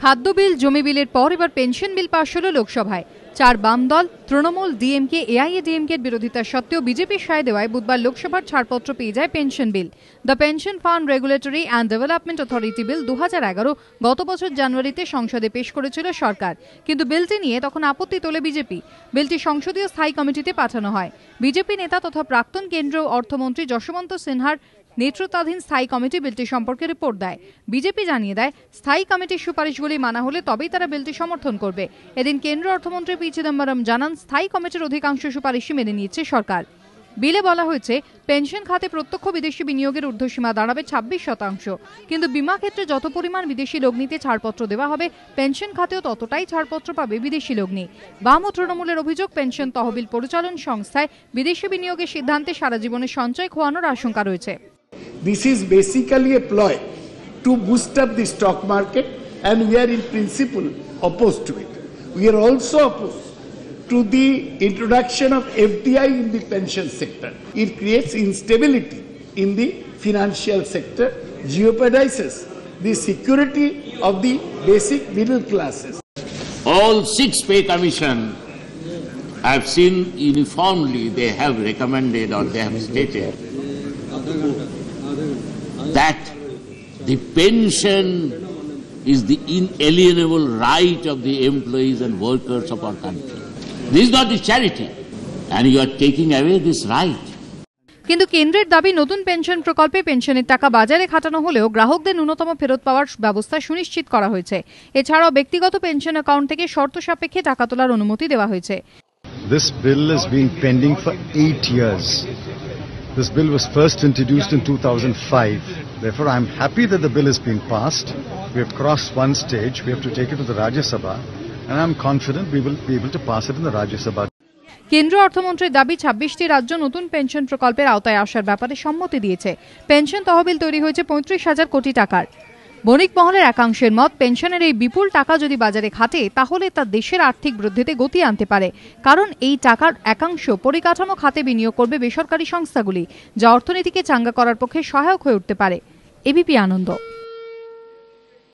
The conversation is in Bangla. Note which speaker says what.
Speaker 1: খাদ্য বিল, জমি বিলের পর এবার পেনশন বিল পাশ হলো লোকসভায়। 4 বাম দল, তৃণমূল, ডিএমকে, এআইএডিএমকে সত্ত্বেও বিজেপির সায় দেওয়ায় বুধবার লোকসভার ছাড়পত্র পেয়ে যায় pension bill. The pension fund regulatory and development authority bill 2011 গত বছর জানুয়ারিতে সংসদে পেশ করেছিল সরকার, কিন্তু বিলটি নিয়ে তখন আপত্তি তোলে বিজেপি। বিলটি সংসদীয় স্থায়ী কমিটিতে পাঠানো হয়। বিজেপি নেতা তথা প্রাক্তন কেন্দ্রীয় অর্থমন্ত্রী যশবন্ত সিনহার নেতৃত্বাধীন স্থায়ী কমিটি বিলটি সম্পর্কে রিপোর্ট দেয়। বিজেপি জানিয়ে দেয়, স্থায়ী কমিটির সুপারিশগুলি মানা হলে তবেই তারা বিলটি সমর্থন করবে। এদিন কেন্দ্রীয় অর্থমন্ত্রী পি চিদম্বরম জানান, স্থায়ী কমিটির অধিকাংশ সুপারিশই মেনে নিয়েছে সরকার। বিলে বলা হয়েছে, পেনশন খাতে প্রত্যক্ষ বিদেশি বিনিয়োগের ঊর্ধ্বসীমা দাঁড়াবে 26%, কিন্তু বীমা ক্ষেত্রে যত পরিমাণ বিদেশি লগ্নিতে ছাড়পত্র দেওয়া হবে, পেনশন খাতেও ততটাই ছাড়পত্র পাবে বিদেশি লগ্নি। বাম ও তৃণমূলের অভিযোগ, পেনশন তহবিল পরিচালন সংস্থায় বিদেশি বিনিয়োগের সিদ্ধান্তে সারা জীবনের সঞ্চয় খোয়ানোর আশঙ্কা রয়েছে।
Speaker 2: This is basically a ploy to boost up the stock market, and we are in principle opposed to it. We are also opposed to the introduction of FDI in the pension sector. It creates instability in the financial sector, jeopardizes the security of the basic middle classes.
Speaker 3: All 6 pay commission I have seen uniformly, they have recommended or they have stated that the pension is the inalienable right of the employees and workers of our country. This is not a charity, and you are taking away this right.
Speaker 1: কিন্তু কেন্দ্রের দাবি, নতুন পেনশন প্রকল্পে পেনশনের টাকা বাজারে খাটানো হলেও গ্রাহকদের ন্যূনতম ফেরত পাওয়ার ব্যবস্থা সুনিশ্চিত করা হয়েছে। এছাড়াও ব্যক্তিগত পেনশন অ্যাকাউন্ট থেকে শর্ত সাপেক্ষে টাকা তোলার অনুমতি দেওয়া হয়েছে।
Speaker 4: This bill has been pending for 8 years. This bill was first introduced in 2005. Therefore, I am happy that the bill has been passed. We have crossed one stage. We have to take it to the Rajya Sabha, and I am confident we will be able to pass it in the Rajya Sabha.
Speaker 1: কেন্দ্রীয় অর্থমন্ত্রীর দাবি, 26টি রাজ্য নতুন পেনশন প্রকল্পের আওতায় আসার ব্যাপারে সম্মতি দিয়েছে। পেনশন তহবিল তৈরি হয়েছে 35,000 কোটি টাকার। বণিক মহলের একাংশের মত, পেনশনের এই বিপুল টাকা যদি বাজারে খাটে তাহলে তা দেশের আর্থিক বৃদ্ধিতে গতি আনতে পারে, কারণ এই টাকার একাংশ পরিকাঠামো খাতে বিনিয়োগ করবে বেসরকারি সংস্থাগুলি, যা অর্থনীতিকে চাঙ্গা করার পক্ষে সহায়ক হয়ে উঠতে পারে। এবিপি আনন্দ।